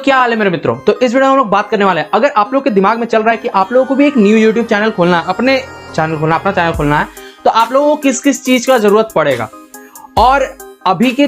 क्या हाल है मेरे मित्रों। तो इस वीडियो में हम लोग बात करने वाले हैं, अगर आप लोग के दिमाग में चल रहा है कि आप लोगों को भी एक न्यू यूट्यूब चैनल खोलना है, अपना चैनल खोलना है, तो आप लोगों को किस किस चीज का जरूरत पड़ेगा। और अभी के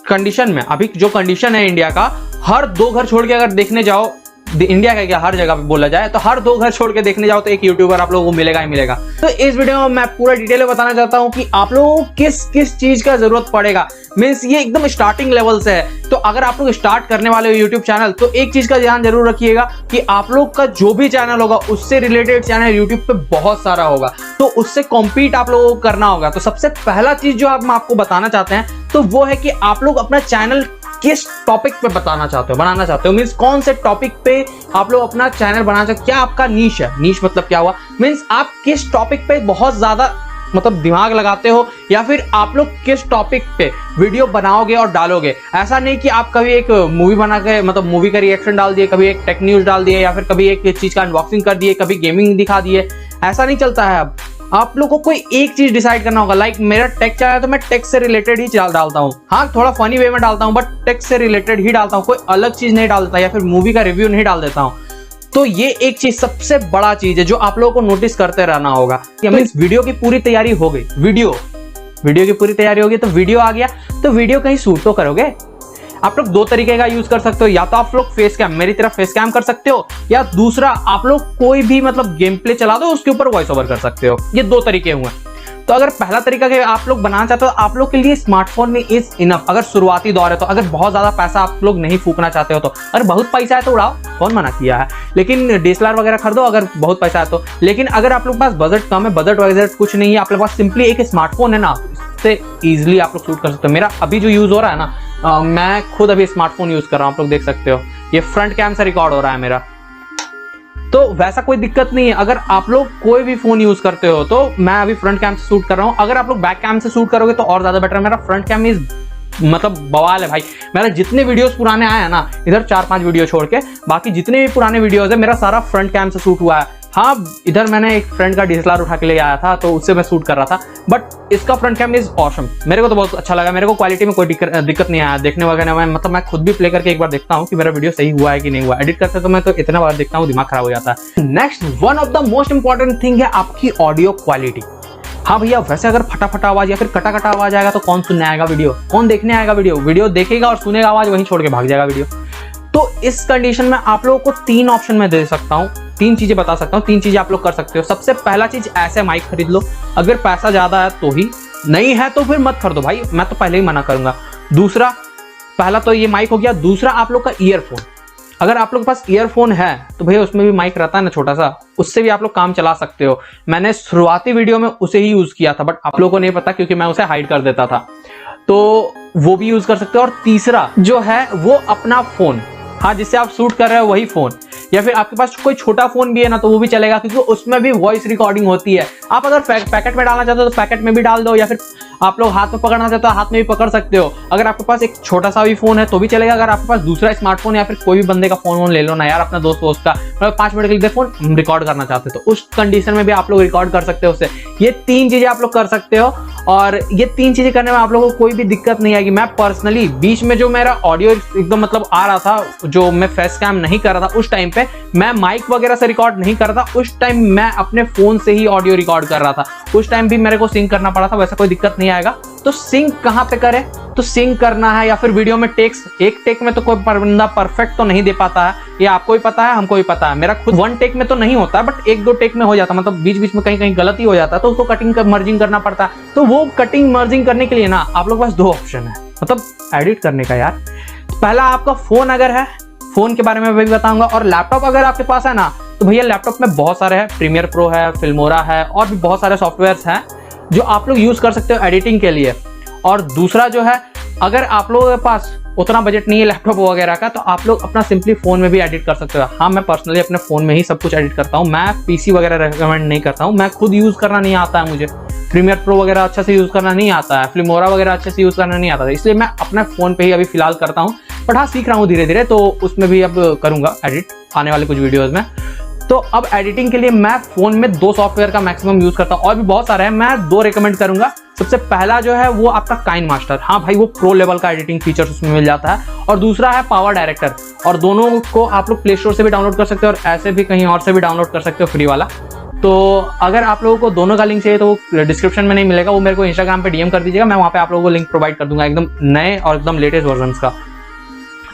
कंडीशन में, अभी जो कंडीशन है इंडिया का, हर 2 घर छोड़ के अगर देखने जाओ, इंडिया का क्या हर जगह पे बोला जाए तो हर 2 घर छोड़ के देखने जाओ तो एक यूट्यूबर आप लोगों को मिलेगा ही मिलेगा। तो इस वीडियो में मैं पूरा डिटेल में बताना चाहता हूं कि आप लोगों को किस किस चीज का जरूरत पड़ेगा। मींस ये एकदम स्टार्टिंग लेवल से है। तो अगर आप लोग स्टार्ट करने वाले हो यूट्यूब चैनल, तो एक चीज का ध्यान जरूर रखिएगा कि आप लोग का जो भी चैनल होगा उससे रिलेटेड चैनल यूट्यूब पे बहुत सारा होगा, तो उससे कॉम्पीट आप लोगों को करना होगा। तो सबसे पहला चीज जो हम आपको बताना चाहते हैं तो वो है कि आप लोग अपना चैनल किस टॉपिक पे बनाना चाहते हो। मींस कौन से टॉपिक पे आप लोग अपना चैनल बनाना चाहते हो, क्या आपका नीश है। नीश मतलब क्या हुआ, मींस आप किस टॉपिक पे बहुत ज्यादा मतलब दिमाग लगाते हो, या फिर आप लोग किस टॉपिक पे वीडियो बनाओगे और डालोगे। ऐसा नहीं कि आप कभी एक मूवी बना के मतलब मूवी का रिएक्शन डाल दिए, कभी एक टेक न्यूज डाल दिए, या फिर कभी एक चीज का अनबॉक्सिंग कर दिए, कभी गेमिंग दिखा दिए। ऐसा नहीं चलता है। अब आप लोगों को कोई एक चीज डिसाइड करना होगा। लाइक मेरा टेक चैनल है तो मैं टेक से रिलेटेड ही डालता हूँ। हाँ, थोड़ा फनी वे में डालता हूँ, बट टेक से रिलेटेड ही डालता हूँ, कोई अलग चीज नहीं डालता, या फिर मूवी का रिव्यू नहीं डाल देता हूँ। तो ये एक चीज सबसे बड़ा चीज है जो आप लोगों को नोटिस करते रहना होगा। मींस वीडियो की पूरी तैयारी हो गई, वीडियो की पूरी तैयारी होगी, तो वीडियो आ गया, तो वीडियो कहीं शूट तो करोगे। आप लोग 2 तरीके का यूज कर सकते हो, या तो आप लोग फेस कैम, मेरी तरह फेस कैम कर सकते हो, या दूसरा आप लोग कोई भी मतलब गेम प्ले चला दो, उसके ऊपर वॉइस ओवर कर सकते हो। ये 2 तरीके हुए। तो अगर पहला तरीका के आप लोग बनाना चाहते हो, आप लोग के लिए स्मार्टफोन में इज इनफ। अगर शुरुआती दौर है तो, अगर बहुत ज्यादा पैसा आप लोग नहीं फूकना चाहते हो तो, अगर बहुत पैसा है तो उड़ाओ, कौन मना किया है, लेकिन DSLR वगैरह खरीदो अगर बहुत पैसा है तो। लेकिन अगर आप लोग पास बजट कम है, बजट वगैरह कुछ नहीं है, आप लोग पास सिंपली एक स्मार्टफोन है ना, इससे इजिली आप लोग शूट कर सकते हो। मेरा अभी जो यूज हो रहा है ना, मैं खुद अभी स्मार्टफोन यूज कर रहा हूँ, आप लोग देख सकते हो, ये फ्रंट कैम से रिकॉर्ड हो रहा है मेरा। तो वैसा कोई दिक्कत नहीं है। अगर आप लोग कोई भी फोन यूज करते हो, तो मैं अभी फ्रंट कैम से शूट कर रहा हूँ। अगर आप लोग बैक कैम से शूट करोगे तो और ज्यादा बेटर है। मेरा फ्रंट कैम इज मतलब बवाल है भाई। मेरा जितने वीडियोस पुराने आए हैं ना, इधर 4-5 वीडियो छोड़ के बाकी जितने भी पुराने वीडियोस है, मेरा सारा फ्रंट कैम से शूट हुआ है। हाँ, इधर मैंने एक फ्रेंड का DSLR उठा के ले आया था, तो उससे मैं शूट कर रहा था, बट इसका फ्रंट कैम इज ऑसम। मेरे को तो बहुत अच्छा लगा। मेरे को क्वालिटी में कोई दिक्कत नहीं आया देखने वगैरह में। मतलब मैं खुद भी प्ले करके एक बार देखता हूँ कि मेरा वीडियो सही हुआ है कि नहीं हुआ। एडिट करते तो मैं तो इतना बार देखता हूँ, दिमाग खराब हो जाता है। Next one of the most important thing है आपकी ऑडियो क्वालिटी। हाँ भैया, वैसे अगर फटाफट आवाज या फिर कटा आवाज आएगा तो कौन सुनने आएगा वीडियो, कौन देखने आएगा वीडियो देखेगा और सुनेगा आवाज, वहीं छोड़ के भाग जाएगा वीडियो। तो इस कंडीशन में आप लोगों को 3 ऑप्शन में दे सकता हूँ, 3 चीजें बता सकता हूँ। 3 चीजें आप लोग कर सकते हो। सबसे पहला चीज, ऐसे माइक खरीद लो। अगर पैसा ज्यादा है तो ही, नहीं है तो फिर मत खरीदो भाई, मैं तो पहले ही मना करूंगा। दूसरा, पहला तो ये माइक हो गया। दूसरा, आप लोग का ईयरफोन। अगर आप लोग के पास ईयरफोन है तो भैया उसमें भी माइक रहता है ना छोटा सा, उससे भी आप लोग काम चला सकते हो। मैंने शुरुआती वीडियो में उसे ही यूज किया था, बट आप लोगों को नहीं पता क्योंकि मैं उसे हाइड कर देता था, तो वो भी यूज कर सकते हो। और तीसरा जो है वो अपना फोन, हाँ, जिससे आप शूट कर रहे हो वही फोन, या फिर आपके पास कोई छोटा फोन भी है ना तो वो भी चलेगा, क्योंकि उसमें भी वॉइस रिकॉर्डिंग होती है। आप अगर पैकेट में डालना चाहते हो तो पैकेट में भी डाल दो, या फिर आप लोग हाथ में पकड़ना चाहते हो हाथ में भी पकड़ सकते हो। अगर आपके पास एक छोटा सा भी फोन है तो भी चलेगा। अगर आपके पास दूसरा स्मार्टफोन या फिर कोई भी बंदे का फोन ले लो ना यार, अपना दोस्त का, मतलब 5 मिनट के लिए फोन रिकॉर्ड करना चाहते हो तो उस कंडीशन में भी आप लोग रिकॉर्ड कर सकते हो उससे। ये 3 चीजें आप लोग कर सकते हो, और ये 3 चीजें करने में आप लोगों को कोई भी दिक्कत नहीं आएगी। मैं पर्सनली बीच में जो मेरा ऑडियो एकदम मतलब आ रहा था, जो मैं फेस कैम नहीं कर रहा था, उस टाइम पे मैं माइक वगैरह से रिकॉर्ड नहीं कर रहा था। उस टाइम मैं अपने फोन से ही ऑडियो रिकॉर्ड कर रहा था। उस टाइम भी मेरे को सिंक करना पड़ा था, वैसा कोई दिक्कत नहीं आएगा। तो सिंक कहां पे करें, तो सिंक करना है या फिर वीडियो में टेक्स, एक टेक में तो कोई बंदा परफेक्ट तो नहीं दे पाता है, ये आपको भी पता है, हमको भी पता है। मेरा खुद 1 टेक में तो नहीं होता, बट 1-2 टेक में हो जाता, मतलब बीच में कहीं गलती हो जाता है तो उसको कटिंग मर्जिंग करना पड़ता है। तो वो कटिंग मर्जिंग करने के लिए ना आप लोग पास 2 ऑप्शन है, मतलब एडिट करने का यार। पहला, आपका फोन अगर है, फोन के बारे में भी बताऊंगा, और लैपटॉप अगर आपके पास है ना तो भैया लैपटॉप में बहुत सारे हैं, प्रीमियर प्रो है, फिल्मोरा है, और भी बहुत सारे सॉफ्टवेयर्स हैं जो आप लोग यूज कर सकते हो एडिटिंग के लिए। और दूसरा जो है, अगर आप लोगों के पास उतना बजट नहीं है लैपटॉप वगैरह का, तो आप लोग अपना सिंपली फोन में भी एडिट कर सकते हो। हाँ, मैं पर्सनली अपने फोन में ही सब कुछ एडिट करता हूँ, मैं पीसी वगैरह रेकमेंड नहीं करता हूँ। मैं खुद यूज करना नहीं आता है मुझे, प्रीमियर प्रो वगैरह अच्छे से यूज करना नहीं आता है, फिल्मोरा वगैरह अच्छे से यूज करना नहीं आता है, इसलिए मैं अपने फोन पे ही अभी फिलहाल करता हूँ। बट हाँ, सीख रहा हूँ धीरे धीरे, तो उसमें भी अब करूंगा एडिट आने वाले कुछ वीडियोज में। तो अब एडिटिंग के लिए मैं फोन में 2 सॉफ्टवेयर का मैक्सिमम यूज करता हूँ, और भी बहुत सारे हैं, मैं 2 रिकमेंड करूंगा। सबसे पहला जो है वो आपका काइन मास्टर, हाँ भाई वो प्रो लेवल का एडिटिंग फीचर्स उसमें मिल जाता है, और दूसरा है पावर डायरेक्टर, और दोनों को आप लोग प्ले स्टोर से भी डाउनलोड कर सकते हो और ऐसे भी कहीं और से भी डाउनलोड कर सकते हो फ्री वाला। तो अगर आप लोगों को दोनों का लिंक चाहिए तो डिस्क्रिप्शन में नहीं मिलेगा, वो मेरे को इंस्टाग्राम पे डीएम कर दीजिएगा, मैं वहाँ पे आप लोगों को लिंक प्रोवाइड कर दूंगा एकदम नए और एकदम लेटेस्ट वर्जन का।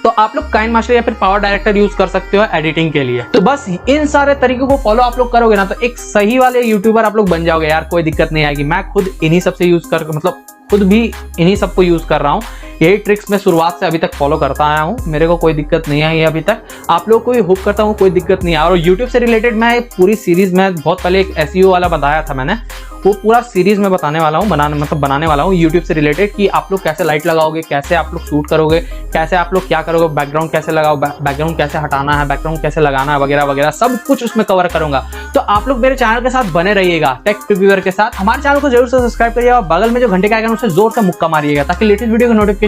तो आप लोग काइन मास्टर या फिर पावर डायरेक्टर यूज कर सकते हो एडिटिंग के लिए। तो बस इन सारे तरीकों को फॉलो आप लोग करोगे ना तो एक सही वाले यूट्यूबर आप लोग बन जाओगे यार, कोई दिक्कत नहीं आएगी। मैं खुद इन्हीं सबसे यूज कर, मतलब खुद भी इन्हीं सबको यूज कर रहा हूँ। यही ट्रिक्स मैं शुरुआत से अभी तक फॉलो करता आया हूँ, मेरे को कोई दिक्कत नहीं आई अभी तक। आप लोग को भी हुक करता हूँ, कोई दिक्कत नहीं है। और YouTube से रिलेटेड मैं एक पूरी सीरीज में बहुत पहले एक SEO वाला बताया था मैंने, वो पूरा सीरीज में बताने वाला हूँ, बनाने वाला हूँ YouTube से रिलेटेड, कि आप लोग कैसे लाइट लगाओगे, कैसे आप लोग शूट करोगे, कैसे आप लोग क्या करोगे, बैकग्राउंड कैसे लगाओ, बैकग्राउंड कैसे हटाना है, बैकग्राउंड कैसे लगाना है, वगैरह वगैरह सब कुछ उसमें कवर करूंगा। तो आप लोग मेरे चैनल के साथ बने रहिएगा, टेक रिव्यूअर के साथ। हमारे चैनल को जरूर से सब्सक्राइब करिएगा, बगल में जो घंटे का आइकन उसे जोर से मुक्का मारिएगा ताकि लेटेस्ट वीडियो का नोटिफिकेशन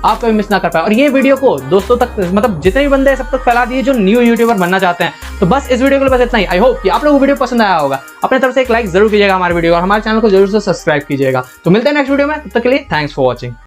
आप कभी मिस ना कर पाए। और ये वीडियो को दोस्तों तक, मतलब जितने भी बंदे सब तक फैला दिए जो न्यू यूट्यूबर बनना चाहते हैं। तो बस इस वीडियो के लिए बस इतना ही। आई होप कि आप लोगों को वीडियो पसंद आया होगा। अपने तरफ से एक लाइक जरूर कीजिएगा हमारे वीडियो, और हमारे चैनल को जरूर से सब्सक्राइब कीजिएगा। तो मिलते हैं नेक्स्ट वीडियो में, तब तक के लिए थैंक्स फॉर वॉचिंग।